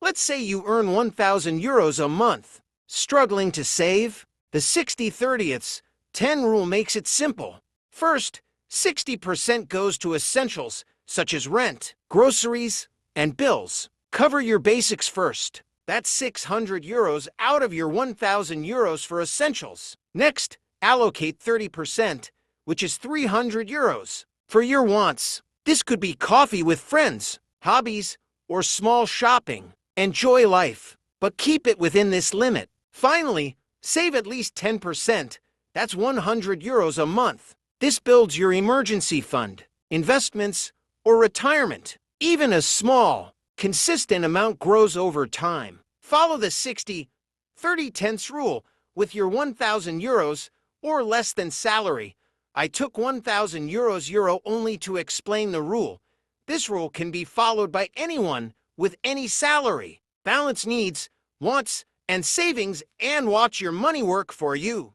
Let's say you earn 1,000 euros a month. Struggling to save? The 60/30/10 rule makes it simple. First, 60% goes to essentials such as rent, groceries, and bills. Cover your basics first. That's 600 euros out of your 1,000 euros for essentials. Next, allocate 30%, which is 300 euros, for your wants. This could be coffee with friends, hobbies, or small shopping. Enjoy life, but keep it within this limit. Finally, save at least 10%. That's 100 euros a month. This builds your emergency fund, investments, or retirement. Even a small, consistent amount grows over time. Follow the 60/30/10 rule with your 1,000 euros or less than salary. I took 1,000 euros only to explain the rule. This rule can be followed by anyone with any salary. Balance needs, wants, and savings, and watch your money work for you.